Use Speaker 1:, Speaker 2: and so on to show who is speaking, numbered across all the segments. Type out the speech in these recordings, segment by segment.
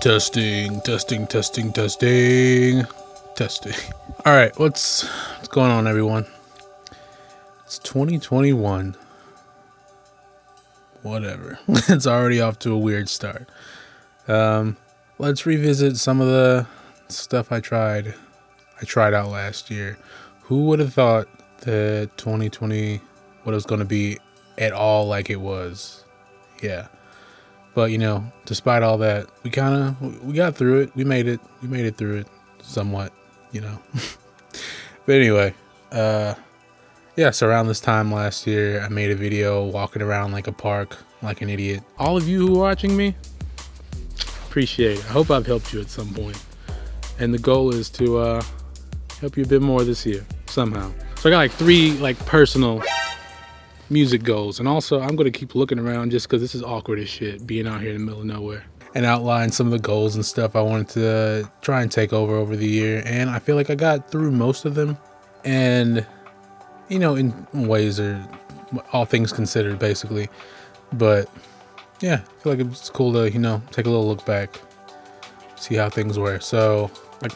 Speaker 1: Testing. All right, what's going on, everyone? It's 2021. Whatever. It's already off to a weird start. Let's revisit some of the stuff I tried out last year. Who would have thought that 2020 what it was going to be at all like it was? Yeah. But, despite all that, we got through it. We made it through it somewhat, But anyway, so around this time last year, I made a video walking around like a park, like an idiot. All of you who are watching me, appreciate it. I hope I've helped you at some point. And the goal is to help you a bit more this year, somehow. So I got like 3 personal music goals, and also I'm going to keep looking around just because this is awkward as shit being out here in the middle of nowhere, and outline some of the goals and stuff I wanted to try and take over the year. And I feel like I got through most of them, and in ways, or all things considered, basically. But yeah, I feel like it's cool to take a little look back, see how things were. So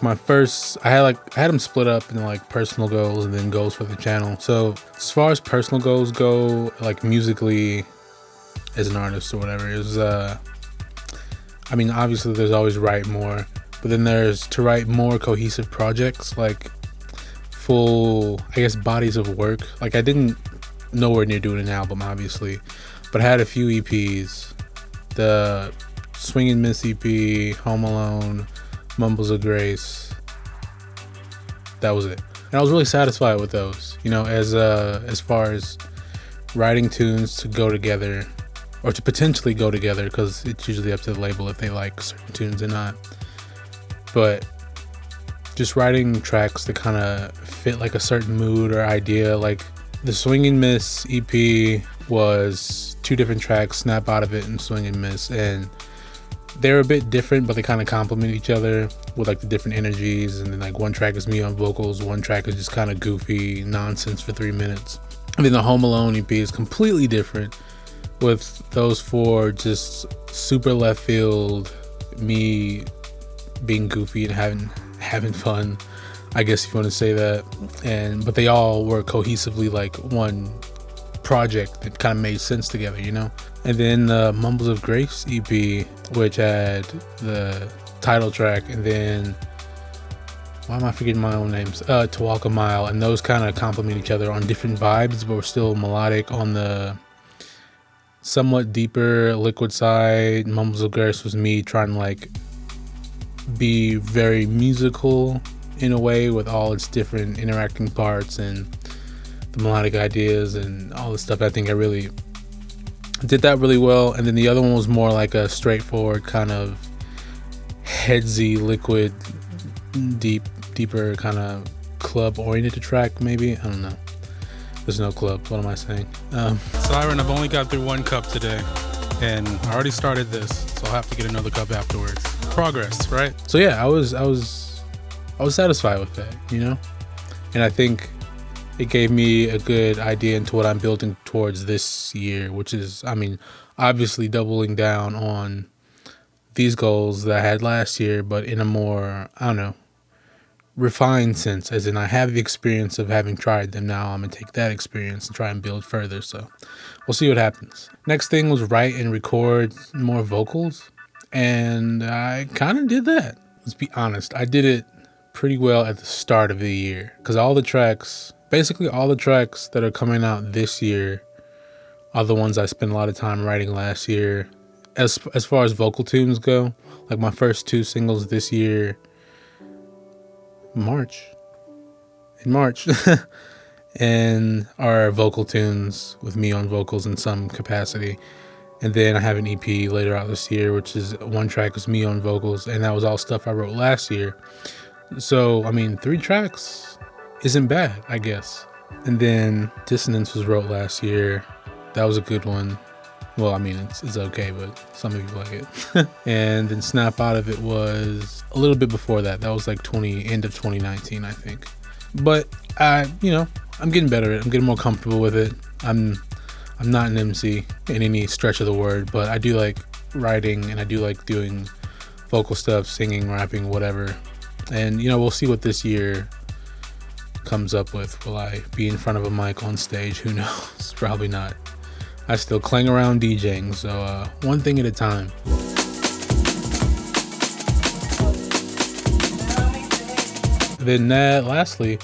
Speaker 1: my first, I had them split up into personal goals and then goals for the channel. So as far as personal goals go, musically as an artist or whatever, it was obviously there's always write more, but then there's to write more cohesive projects, full, bodies of work. I didn't nowhere near doing an album, obviously, but I had a few EPs, the Swing and Miss EP, Home Alone, Mumbles of Grace. That was it, and I was really satisfied with those. As far as writing tunes to go together, or to potentially go together, because it's usually up to the label if they like certain tunes or not. But just writing tracks that kind of fit a certain mood or idea. The Swing and Miss EP was 2 different tracks, Snap Out of It and Swing and Miss, and they're a bit different, but they kind of complement each other with the different energies. And then one track is me on vocals, one track is just kind of goofy nonsense for 3 minutes. And then the Home Alone EP is completely different, with those 4 just super left field, me being goofy and having fun, I guess if you want to say that. But they all were cohesively one project that kind of made sense together, And then the Mumbles of Grace EP, which had the title track, and then why am I forgetting my own names? To Walk a Mile, and those kind of complement each other on different vibes, but were still melodic on the somewhat deeper liquid side. Mumbles of Grace was me trying to be very musical in a way, with all its different interacting parts and the melodic ideas and all this stuff. I think I really did that really well. And then the other one was more a straightforward kind of headsy, liquid, deeper kind of club oriented track, maybe. I don't know. There's no club. What am I saying? Siren, I've only got through 1 cup today, and I already started this, so I'll have to get another cup afterwards. Progress, right? So yeah, I was satisfied with that, and I think it gave me a good idea into what I'm building towards this year, which is, obviously doubling down on these goals that I had last year, but in a more, refined sense, as in I have the experience of having tried them. Now I'm going to take that experience and try and build further. So we'll see what happens. Next thing was write and record more vocals, and I kind of did that. Let's be honest. I did it pretty well at the start of the year, because basically all the tracks that are coming out this year are the ones I spent a lot of time writing last year. As far as vocal tunes go, my first 2 singles this year, in March, and are vocal tunes with me on vocals in some capacity. And then I have an EP later out this year, which is 1 track is me on vocals, and that was all stuff I wrote last year. So 3 tracks isn't bad, I guess. And then Dissonance was wrote last year. That was a good one. Well, it's okay, but some of you like it. And then Snap Out of It was a little bit before that. That was end of 2019, I think. But I'm getting better at it. I'm getting more comfortable with it. I'm not an MC in any stretch of the word, but I do like writing, and I do like doing vocal stuff, singing, rapping, whatever. And we'll see what this year comes up with. Will I be in front of a mic on stage? Who knows? Probably not. I still clang around DJing, so one thing at a time. Then lastly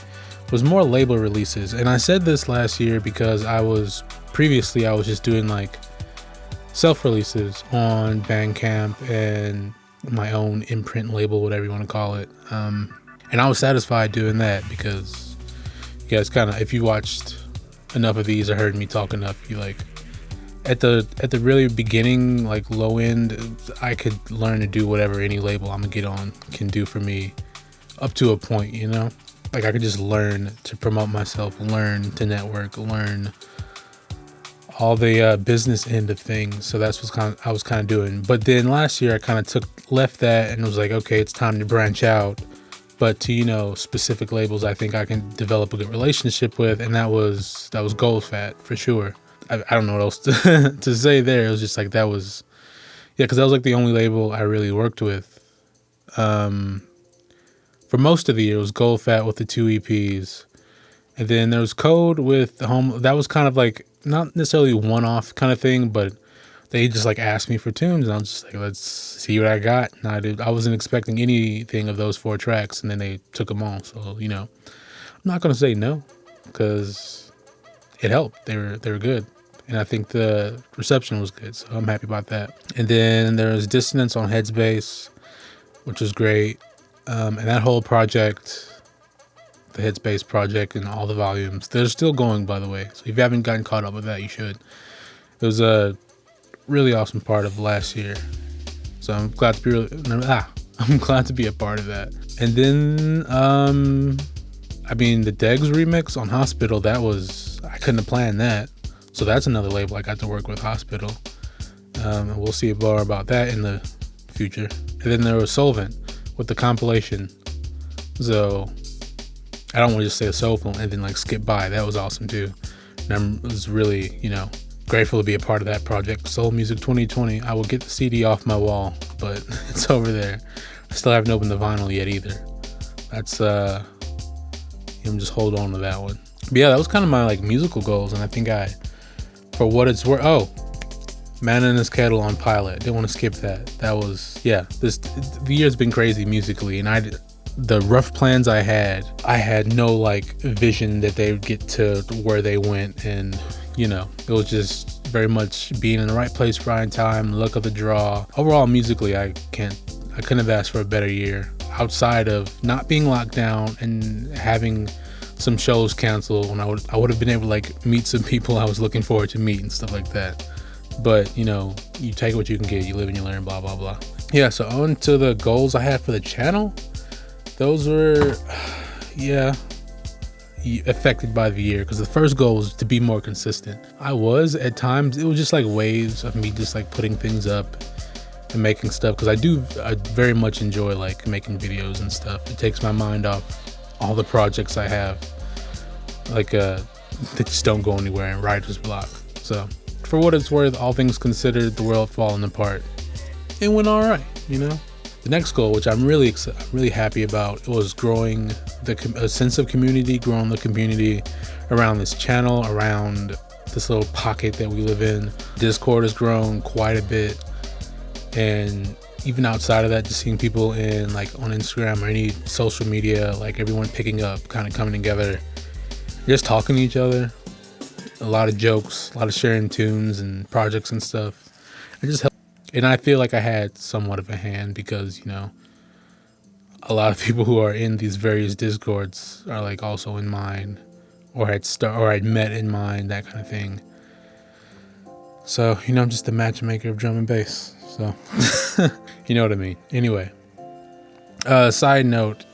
Speaker 1: was more label releases, and I said this last year because I was just doing like self-releases on Bandcamp and my own imprint label, whatever you want to call it, and I was satisfied doing that because you guys if you watched enough of these or heard me talk enough, you like at the really beginning, like low end, I could learn to do whatever any label I'm gonna get on can do for me up to a point, like I could just learn to promote myself, learn to network, learn all the business end of things. So that's what I was kind of doing. But then last year I kind of left that and was like, okay, it's time to branch out, but to specific labels I think I can develop a good relationship with, and that was Gold Fat for sure. I don't know what else to say there. It was just like that was because that was like the only label I really worked with. For most of the year, it was Gold Fat with the 2 EPs. And then there was Code with the home. That was kind of like not necessarily one-off kind of thing, but they just like asked me for tunes. And I was just like, let's see what I got. And I wasn't expecting anything of those 4 tracks. And then they took them all. So, I'm not going to say no because it helped. They were good. And I think the reception was good. So I'm happy about that. And then there was Dissonance on Headspace, which was great. And that whole project, the Headspace project and all the volumes, they're still going, by the way. So if you haven't gotten caught up with that, you should. It was a really awesome part of last year. So I'm glad to be a part of that. And then, the Degs remix on Hospital, I couldn't have planned that. So that's another label I got to work with, Hospital. And we'll see more about that in the future. And then there was Solvent with the compilation. So I don't want to just say a soulful and then like skip by. That was awesome too. And I was really, grateful to be a part of that project. Soul Music 2020. I will get the CD off my wall, but it's over there. I still haven't opened the vinyl yet either. That's just hold on to that one. But yeah, that was kind of my like musical goals, and I think for what it's worth, Man in His Kettle on Pilot. Didn't want to skip that. That was, the year's been crazy musically, and the rough plans I had no like vision that they would get to where they went, and it was just very much being in the right place, right time, luck of the draw. Overall, musically, I couldn't have asked for a better year outside of not being locked down and having some shows canceled when I would have been able to like meet some people I was looking forward to meet and stuff like that. But you take what you can get, you live and you learn, blah blah blah. Yeah, so on to the goals I had for the channel. Those were affected by the year, because the first goal was to be more consistent. I was at times, it was just like waves of me just like putting things up and making stuff, because I very much enjoy like making videos and stuff. It takes my mind off all the projects I have, like that just don't go anywhere, and writer's block. So for what it's worth, all things considered, the world falling apart, it went all right. The next goal, which I'm really happy about, it was growing a sense of community, growing the community around this channel, around this little pocket that we live in. Discord has grown quite a bit, and even outside of that, just seeing people in like on Instagram or any social media, like everyone picking up, kind of coming together, just talking to each other. A lot of jokes, a lot of sharing tunes and projects and stuff. It just helped. And I feel like I had somewhat of a hand, because, a lot of people who are in these various Discords are like also in mine, or I'd met in mine, that kind of thing. So, I'm just a matchmaker of drum and bass. So, you know what I mean. Anyway, side note,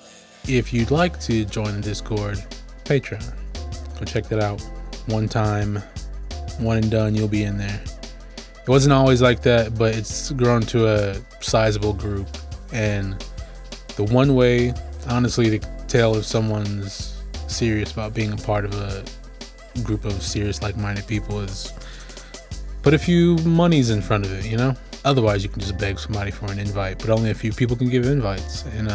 Speaker 1: if you'd like to join the Discord, Patreon, go check that out. One time, one and done, you'll be in there. It wasn't always like that, but it's grown to a sizable group. And the one way, honestly, to tell if someone's serious about being a part of a group of serious, like-minded people is put a few monies in front of it, Otherwise, you can just beg somebody for an invite, but only a few people can give invites. And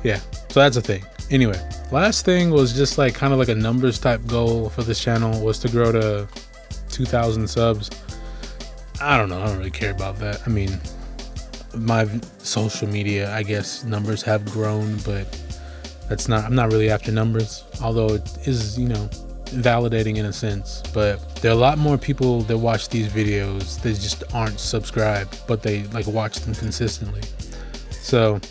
Speaker 1: yeah, so that's a thing. Anyway, last thing was just like kind of like a numbers type goal for this channel, was to grow to 2,000 subs. I don't know. I don't really care about that. I mean, my social media, I guess, numbers have grown, but I'm not really after numbers, although it is, you know, validating in a sense. But there are a lot more people that watch these videos that just aren't subscribed, but they like watch them consistently. So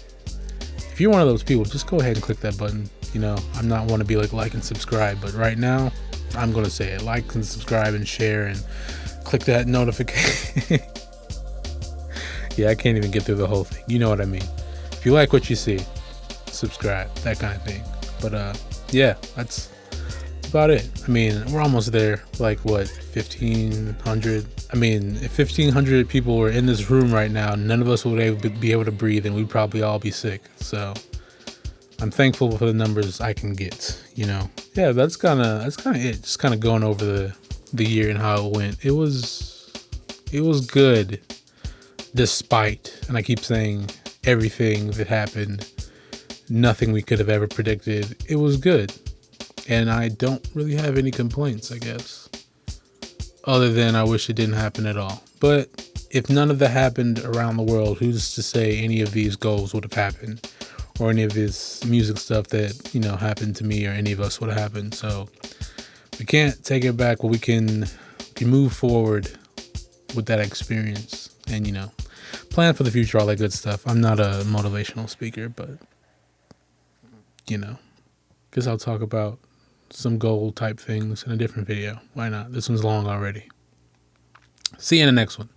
Speaker 1: if you're one of those people, just go ahead and click that button. You know, I'm not want to be like and subscribe, but right now I'm gonna say it: like and subscribe and share and click that notification. Yeah, I can't even get through the whole thing. You know what I mean? If you like what you see, subscribe, that kind of thing. But yeah, that's about it. I mean, we're almost there. Like what, 1,500? I mean, if 1,500 people were in this room right now, none of us would be able to breathe, and we'd probably all be sick. So I'm thankful for the numbers I can get, you know. Yeah, that's kind of it. Just kind of going over the year and how it went. It was good, despite, and I keep saying, everything that happened. Nothing we could have ever predicted. It was good, and I don't really have any complaints, I guess, other than I wish it didn't happen at all. But if none of that happened around the world, who's to say any of these goals would have happened, or any of this music stuff that, you know, happened to me or any of us would have happened. So we can't take it back, but we can move forward with that experience and, you know, plan for the future, all that good stuff. I'm not a motivational speaker, but, you know, guess I'll talk about some goal type things in a different video. Why not? This one's long already. See you in the next one.